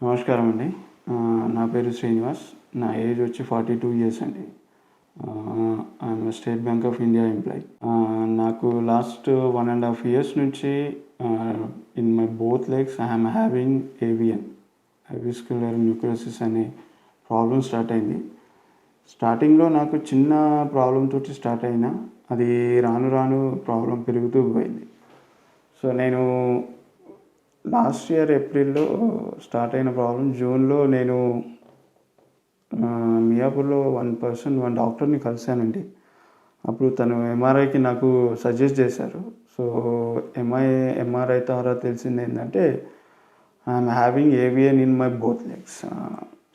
నమస్కారం అండి. నా పేరు శ్రీనివాస్. నా ఏజ్ వచ్చి 42 ఇయర్స్ అండి. I'm state bank of India employee. నాకు లాస్ట్ 1.5 ఇయర్స్ నుంచి in my both legs I'm having AVN, avascular necrosis అనే ప్రాబ్లం స్టార్ట్ అయింది. స్టార్టింగ్లో నాకు చిన్న ప్రాబ్లం తోటి స్టార్ట్ అయినా అది రాను రాను ప్రాబ్లం పెరుగుతూ పోయింది. సో నేను లాస్ట్ ఇయర్ ఏప్రిల్లో స్టార్ట్ అయిన ప్రాబ్లం జూన్లో నేను మియాపూర్లో వన్ డాక్టర్ని కలిశానండి. అప్పుడు తను ఎంఆర్ఐకి నాకు సజెస్ట్ చేశారు. సో ఎంఆర్ఐ ద్వారా తెలిసింది ఏంటంటే I'm having AVN in my both legs.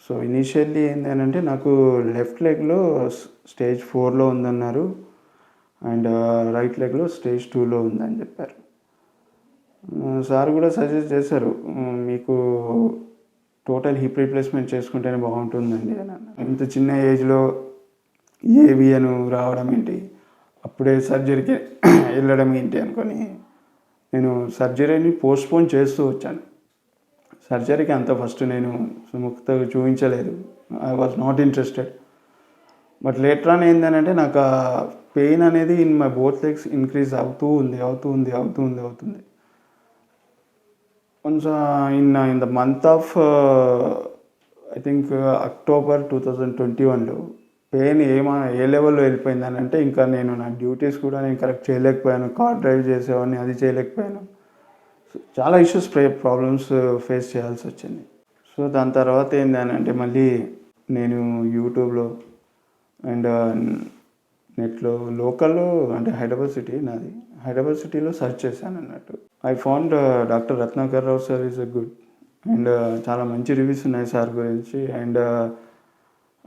So initially ఏంటంటే నాకు లెఫ్ట్ లెగ్లో స్టేజ్ 4లో ఉందన్నారు అండ్ రైట్ లెగ్లో స్టేజ్ 2లో ఉందని చెప్పారు. సార్ కూడా సజెస్ట్ చేశారు, మీకు టోటల్ హిప్ రీప్లేస్మెంట్ చేసుకుంటేనే బాగుంటుందండి అని అన్నారు. ఇంత చిన్న ఏజ్లో ఏవిఎన్ రావడం ఏంటి, అప్పుడే సర్జరీకి వెళ్ళడం ఏంటి అనుకొని నేను సర్జరీని పోస్ట్పోన్ చేస్తూ వచ్చాను. సర్జరీకి అంత ఫస్ట్ నేను సుముఖతగా చూపించలేదు. I was not interested. But later on ఏంటంటే నాకు ఆ పెయిన్ అనేది in my both legs increase అవుతుంది. Once in the month of I think October 2021లో పెయిన్ ఏ లెవెల్లో వెళ్ళిపోయిందని అంటే ఇంకా నేను నా డ్యూటీస్ కూడా నేను కరెక్ట్ చేయలేకపోయాను. కార్ డ్రైవ్ చేసేవాడిని, అది చేయలేకపోయాను. చాలా ఇష్యూస్ ప్రాబ్లమ్స్ ఫేస్ చేయాల్సి వచ్చింది. సో దాని తర్వాత ఏంటంటే మళ్ళీ నేను యూట్యూబ్లో అండ్ నెట్లో లోకల్లో అంటే హైదరాబాద్ సిటీలో సెర్చ్ చేశాను అన్నట్టు. I found doctor Ratnakar Rao sir is a good and చాలా మంచి రివ్యూస్ ఉన్నాయి సార్ గురించి. అండ్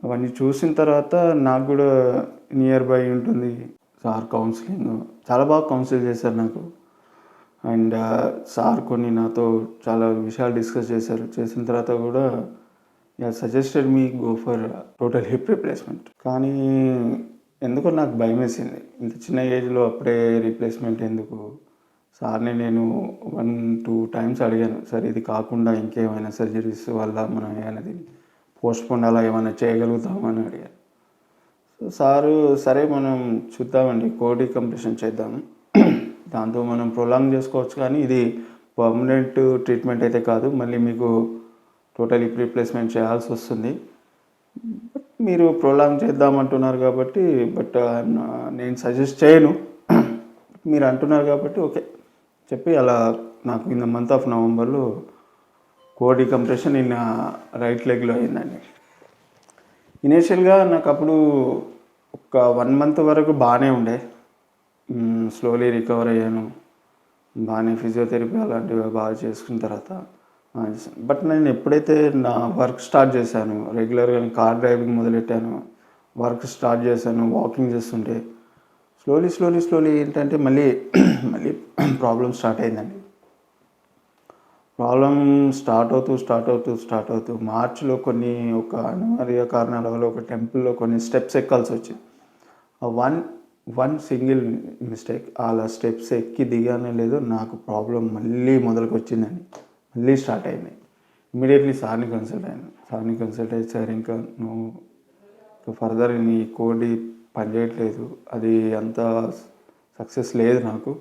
అవన్నీ చూసిన తర్వాత నాకు కూడా నియర్ బై ఉంటుంది సార్. కౌన్సిలింగ్ చాలా బాగా కౌన్సిల్ చేశారు నాకు. అండ్ సార్ కొన్ని నాతో చాలా విషయాలు డిస్కస్ చేసిన తర్వాత కూడా suggested me go for total hip replacement. కానీ ఎందుకో నాకు భయం వేసింది, ఇంత చిన్న ఏజ్లో అప్పుడే రీప్లేస్మెంట్ ఎందుకు. సార్ని నేను 1-2 టైమ్స్ అడిగాను, సార్ ఇది కాకుండా ఇంకేమైనా సర్జరీస్ వల్ల మనం ఏమైనా పోస్ట్పోన్ అలా ఏమైనా చేయగలుగుతామని అడిగాను. సో సారు సరే మనం చూద్దామండి, కోడి కంప్రెషన్ చేద్దాము, దాంతో మనం ప్రొలాంగ్ చేసుకోవచ్చు, కానీ ఇది పర్మనెంట్ ట్రీట్మెంట్ అయితే కాదు, మళ్ళీ మీకు టోటల్ హిప్ రీప్లేస్మెంట్ చేయాల్సి వస్తుంది. మీరు ప్రొలాంగ్ చేద్దామంటున్నారు కాబట్టి నేను సజెస్ట్ చేయను, మీరు అంటున్నారు కాబట్టి ఓకే చెప్పి అలా నాకు ఇన్ ద మంత్ ఆఫ్ నవంబర్లో కోడి కంప్రెషన్ ఇన్ రైట్ లెగ్లో అయిందండి. ఇనీషియల్గా నాకు అప్పుడు ఒక 1 మంత్ వరకు బాగానే ఉండే, స్లోలీ రికవర్ అయ్యాను, బాగానే ఫిజియోథెరపీ అలాంటివి బాగా చేసుకున్న తర్వాత. బట్ నేను ఎప్పుడైతే నా వర్క్ స్టార్ట్ చేశాను, రెగ్యులర్గా కార్ డ్రైవింగ్ మొదలెట్టాను, వర్క్ స్టార్ట్ చేశాను, వాకింగ్ చేస్తుంటే స్లోలీ ఏంటంటే మళ్ళీ ప్రాబ్లం స్టార్ట్ అయిందండి. ప్రాబ్లం స్టార్ట్ అవుతూ మార్చిలో కొన్ని ఒక అనివార్య కారణాల వల్ల ఒక టెంపుల్లో కొన్ని స్టెప్స్ ఎక్కాల్సి వచ్చింది. వన్ సింగిల్ మిస్టేక్, అలా స్టెప్స్ ఎక్కి దిగానే లేదు, నాకు ప్రాబ్లం మళ్ళీ మొదలుకు వచ్చిందండి, మళ్ళీ స్టార్ట్ అయింది. ఇమీడియట్లీ సార్ని కన్సల్ట్ అయ్యి సార్ ఇంకా నువ్వు ఫర్దర్ నీ కోడి పనిచేయట్లేదు, అది అంత సక్సెస్ లేదు నాకు,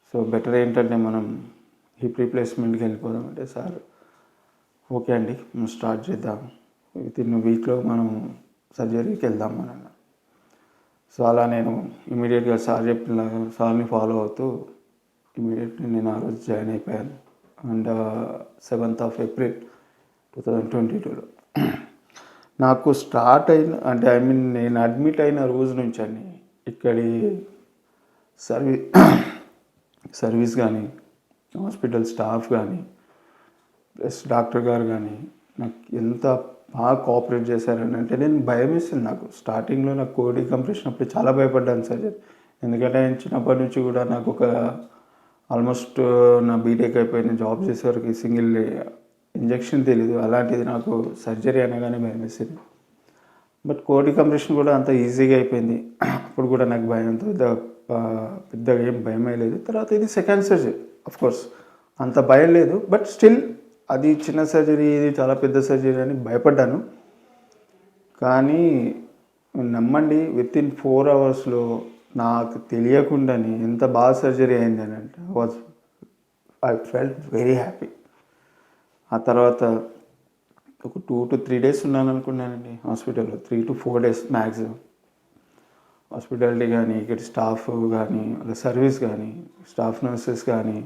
సో బెటర్ ఏంటంటే మనం హిప్ రీప్లేస్మెంట్కి వెళ్ళిపోదాం అంటే సార్ ఓకే అండి మనం స్టార్ట్ చేద్దాం, వితిన్ వీక్లో మనం సర్జరీకి వెళ్దాం అని అన్నారు. సో అలా నేను ఇమీడియట్గా సార్ని ఫాలో అవుతూ ఇమీడియట్లీ నేను ఆ రోజు జాయిన్ అయిపోయాను. అండ్ 7th of April 2022లో నాకు స్టార్ట్ అయిన అంటే నేను అడ్మిట్ అయిన రోజు నుంచి అండి ఇక్కడి సర్వీస్ కానీ, హాస్పిటల్ స్టాఫ్ కానీ, ప్లస్ డాక్టర్ గారు కానీ నాకు ఎంత బాగా కోఆపరేట్ చేశారని అంటే నేను భయం వేసింది. నాకు స్టార్టింగ్లో నాకు కోడి కంప్రెషన్ అప్పుడు చాలా భయపడ్డాను సర్జరీ, ఎందుకంటే నేను చిన్నప్పటి నుంచి కూడా నాకు ఒక ఆల్మోస్ట్ నా బీటెక్ అయిపోయిన జాబ్ చేసేవరకు సింగిల్ ఇంజెక్షన్ తెలీదు, అలాంటిది నాకు సర్జరీ అనగానే భయం వేసింది. బట్ కోడి కంప్రెషన్ కూడా అంత ఈజీగా అయిపోయింది. అప్పుడు కూడా నాకు భయంతో పెద్దగా ఏం భయం లేదు. తర్వాత ఇది సెకండ్ సర్జరీ, ఆఫ్కోర్స్ అంత భయం లేదు, బట్ స్టిల్ అది చిన్న సర్జరీ, ఇది చాలా పెద్ద సర్జరీ అని భయపడ్డాను. కానీ నమ్మండి, వితిన్ 4 అవర్స్లో నాకు తెలియకుండానే ఎంత బాగా సర్జరీ అయిందని అంటే ఐ ఫెల్ట్ వెరీ హ్యాపీ. ఆ తర్వాత ఒక 2 to 3 డేస్ ఉన్నాను అనుకున్నానండి హాస్పిటల్లో, 3 to 4 డేస్ మ్యాక్సిమం. హాస్పిటాలిటీ కానీ, ఇక్కడ స్టాఫ్ కానీ, వాళ్ళ సర్వీస్ కానీ, స్టాఫ్ నర్సెస్ కానీ,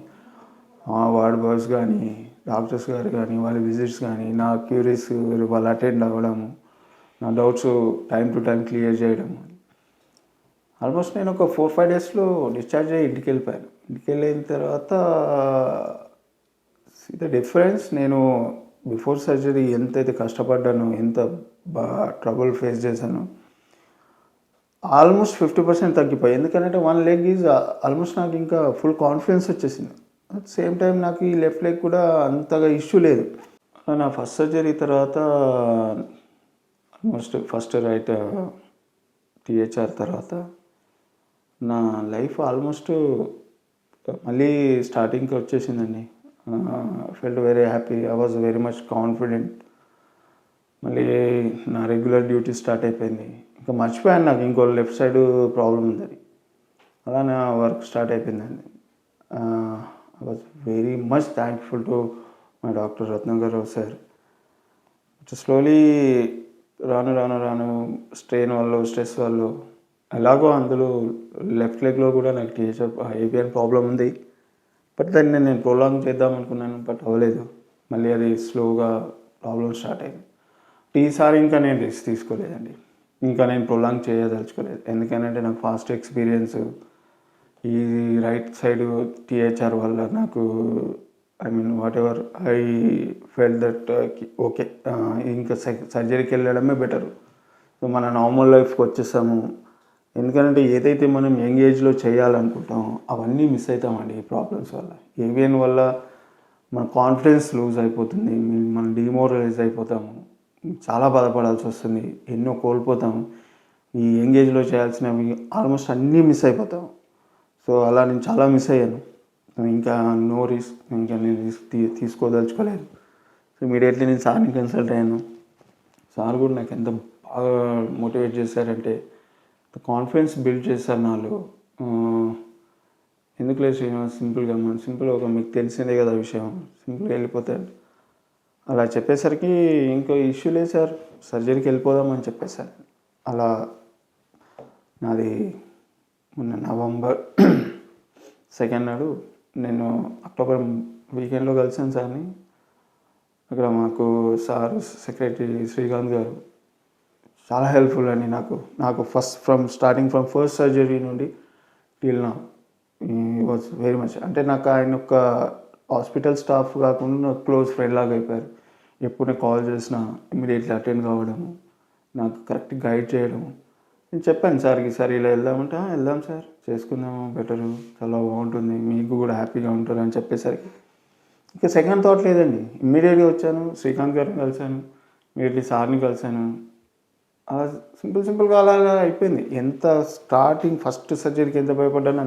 వార్డ్ బాయ్స్ కానీ, డాక్టర్స్ గారు కానీ, వాళ్ళ విజిట్స్ కానీ, నా క్యూరీస్ వాళ్ళు అటెండ్ అవ్వడము, నా doubts time to time clear చేయడం. ఆల్మోస్ట్ నేను ఒక 4-5 డేస్లో డిశ్చార్జ్ అయ్యి ఇంటికి వెళ్ళిపోయాను. ఇంటికి వెళ్ళిన తర్వాత ద డిఫరెన్స్, నేను బిఫోర్ సర్జరీ ఎంతైతే కష్టపడ్డానో, ఎంత ట్రబుల్ ఫేస్ చేశానో, ఆల్మోస్ట్ 50% తగ్గిపోయి. ఎందుకంటే 1 లెగ్ ఈజ్ ఆల్మోస్ట్ నాకు ఇంకా ఫుల్ కాన్ఫిడెన్స్ వచ్చేసింది. అట్ సేమ్ టైం నాకు ఈ లెఫ్ట్ లెగ్ కూడా అంతగా ఇష్యూ లేదు. నా ఫస్ట్ సర్జరీ తర్వాత ఆల్మోస్ట్ ఫస్ట్ రైట్ టీహెచ్ఆర్ తర్వాత నా లైఫ్ ఆల్మోస్ట్ మళ్ళీ స్టార్టింగ్కి వచ్చేసిందండి. Felt very happy, I was very much confident. మళ్ళీ నా రెగ్యులర్ డ్యూటీ స్టార్ట్ అయిపోయింది. ఇంకా మర్చిపోయాను నాకు ఇంకో లెఫ్ట్ సైడ్ ప్రాబ్లం ఉందని. అలా నా వర్క్ స్టార్ట్ అయిపోయిందండి. I was very much thankful to my doctor Ratnakar sir. Slowly రాను రాను రాను స్ట్రెయిన్ వల్ల, స్ట్రెస్ వల్ల, ఎలాగో అందులో లెఫ్ట్ లెగ్లో కూడా నాకు ఏబిఎన్ ప్రాబ్లం ఉంది. బట్ దాన్ని నేను ప్రొలాంగ్ చేద్దాం అనుకున్నాను, బట్ అవ్వలేదు. మళ్ళీ అది స్లోగా ప్రాబ్లం స్టార్ట్ అయింది. ఈసారి ఇంకా నేను రిస్క్ తీసుకోలేదండి, ఇంకా నేను ప్రొలాంగ్ చేయదలుచుకోలేదు. ఎందుకంటే నాకు ఫాస్ట్ ఎక్స్పీరియన్స్ ఈ రైట్ సైడ్ టీహెచ్ఆర్ వల్ల నాకు, I mean whatever I felt that okay, ఇంకా సర్జరీకి వెళ్ళడమే బెటరు. సో మన నార్మల్ లైఫ్కి వచ్చేసాము. ఎందుకంటే ఏదైతే మనం యంగ్ ఏజ్లో చేయాలనుకుంటామో అవన్నీ మిస్ అవుతామండి ఈ ప్రాబ్లమ్స్ వల్ల. ఏవిఎన్ వల్ల మన కాన్ఫిడెన్స్ లూజ్ అయిపోతుంది, మనం డిమోరలైజ్ అయిపోతాము, చాలా బాధపడాల్సి వస్తుంది, ఎన్నో కోల్పోతాము. ఈ యంగ్ ఏజ్లో చేయాల్సినవి ఆల్మోస్ట్ అన్నీ మిస్ అయిపోతాము. సో అలా నేను చాలా మిస్ అయ్యాను. ఇంకా నో రిస్క్, ఇంకా నేను రిస్క్ తీసుకోదలుచుకోలేదు. సో ఇమీడియట్లీ నేను సార్ని కన్సల్ట్ అయ్యాను. సార్ కూడా నాకు ఎంత బాగా మోటివేట్ చేశారంటే, కాన్ఫిడెన్స్ బిల్డ్ చేశారు నాలో. ఎందుకు లేదు శ్రీనివాస్, సింపుల్గా మనం సింపుల్గా మీకు తెలిసిందే కదా విషయం, సింపుల్గా వెళ్ళిపోతాడు అలా చెప్పేసరికి ఇంకో ఇష్యూ లేదు సార్, సర్జరీకి వెళ్ళిపోదామని చెప్పేశారు. అలా నాది మొన్న నవంబర్ 2 నాడు నేను అక్టోబర్ వీకెండ్లో కలిసాను సార్ని. అక్కడ మాకు సార్ సెక్రటరీ శ్రీకాంత్ గారు చాలా హెల్ప్ఫుల్ అండి నాకు స్టార్టింగ్ ఫ్రమ్ ఫస్ట్ సర్జరీ నుండి till now was very much. అంటే నాకు ఆయన ఒక హాస్పిటల్ స్టాఫ్ కాకుండా క్లోజ్ ఫ్రెండ్ లాగా అయిపోయారు. ఎప్పుడు నేను కాల్ చేసినా ఇమీడియట్లీ అటెండ్ కావడము, నాకు కరెక్ట్ గైడ్ చేయడము. నేను చెప్పాను సార్కి, సార్ ఇలా వెళ్దామంటే వెళ్దాం సార్, చేసుకుందాము, బెటరు, చాలా బాగుంటుంది, మీకు కూడా హ్యాపీగా ఉంటారు అని చెప్పేసరికి ఇంకా సెకండ్ థాట్ లేదండి. ఇమ్మీడియట్గా వచ్చాను, శ్రీకాంత్ గారిని కలిశాను, ఇమీడియట్లీ సార్ని కలిశాను. అలా సింపుల్గా అలా అయిపోయింది. ఎంత స్టార్టింగ్ ఫస్ట్ సర్జరీకి ఎంత భయపడ్డానో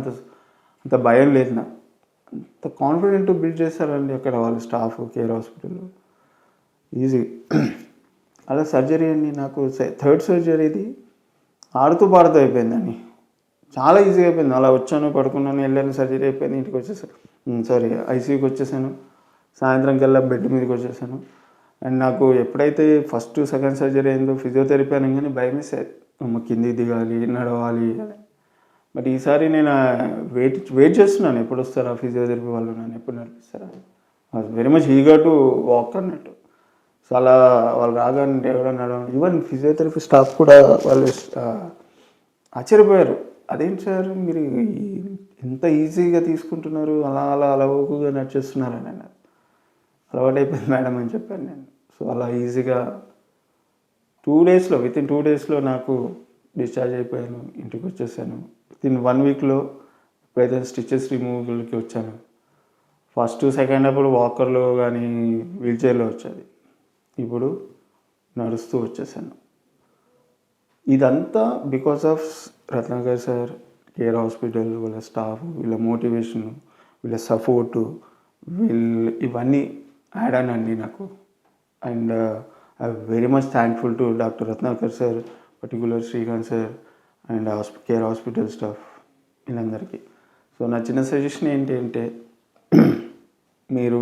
అంత భయం లేదు నాకు. అంత కాన్ఫిడెంట్ బిల్డ్ చేశారండి అక్కడ వాళ్ళ స్టాఫ్ కేర్ హాస్పిటల్లో, ఈజీ. అలా సర్జరీ అండి నాకు థర్డ్ సర్జరీది ఆడుతూ పాడుతూ అయిపోయిందండి, చాలా ఈజీగా అయిపోయింది. అలా వచ్చాను, పడుకున్నాను, వెళ్ళాను, సర్జరీ అయిపోయింది, ఇంటికి వచ్చేసాను, ఐసీయూకి వచ్చేసాను. సాయంత్రం కల్లా బెడ్ మీదకి వచ్చేసాను. అండ్ నాకు ఎప్పుడైతే ఫస్ట్ సెకండ్ సర్జరీ అయిందో ఫిజియోథెరపీ అనగానే భయం వేసేది, కిందికి దిగాలి, నడవాలి. బట్ ఈసారి నేను వెయిట్ చేస్తున్నాను, ఎప్పుడు వస్తారా ఫిజియోథెరపీ వాళ్ళు, నన్ను ఎప్పుడు నడిపిస్తారా. Very much eager to walk అన్నట్టు. సో అలా వాళ్ళు రాగానే ఎవరైనా నడవడం, ఈవెన్ ఫిజియోథెరపీ స్టాఫ్ కూడా వాళ్ళు ఆశ్చర్యపోయారు. అదేంటి సార్ మీరు ఎంత ఈజీగా తీసుకుంటున్నారు, అలా అలా అలవోకుగా నడిచేస్తున్నారని అన్నారు. అలవాటు అయిపోయింది మేడం అని చెప్పాను నేను. సో అలా ఈజీగా వితిన్ 2 డేస్లో నాకు డిశ్చార్జ్ అయిపోయాను, ఇంటికి వచ్చేసాను. వితిన్ 1 వీక్లో ఎప్పుడైతే స్టిచెస్ రిమూవల్కి వచ్చాను, ఫస్ట్ సెకండ్ అప్పుడు వాకర్లో కానీ వీల్ చైర్లో వచ్చేది, ఇప్పుడు నడుస్తూ వచ్చేసాను. ఇదంతా because of Ratnakar sir, care hospital, వీళ్ళ స్టాఫ్, వీళ్ళ మోటివేషను, వీళ్ళ సపోర్టు, ఇవన్నీ యాడ్ ఆన్ అండి నాకు. And I very much thankful to doctor Ratnakar sir, particular Srikanth sir and care hospital staff వీళ్ళందరికీ. సో నా చిన్న సజెషన్ ఏంటి అంటే మీరు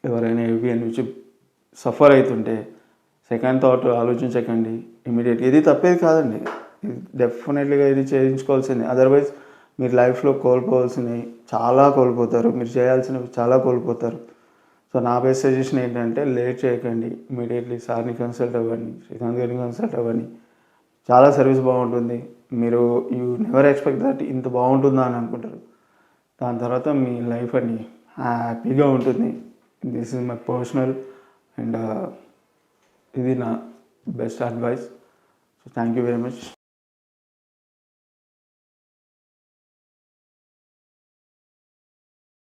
ఎవరైనా ఏవియన్ నుంచి సఫర్ అవుతుంటే సెకండ్ థాట్ ఆలోచించకండి ఇమీడియట్. ఇది తప్పేది కాదండి, ఇది డెఫినెట్లీగా ఇది చేయించుకోవాల్సిందే. అదర్వైజ్ మీరు లైఫ్లో కోల్పోవాల్సినవి చాలా కోల్పోతారు, మీరు చేయాల్సినవి చాలా కోల్పోతారు. సో నా బెస్ట్ సజెషన్ ఏంటంటే లేట్ చేయకండి, ఇమీడియట్లీ సార్ని కన్సల్ట్ అవ్వండి, శ్రీకాంత్ గారిని కన్సల్ట్ అవ్వండి. చాలా సర్వీస్ బాగుంటుంది. మీరు యూ నెవర్ ఎక్స్పెక్ట్ దట్ ఇంత బాగుంటుందా అని అనుకుంటారు. దాని తర్వాత మీ లైఫ్ అని హ్యాపీగా ఉంటుంది. This is my personal and ఇది నా best advice. So thank you very much.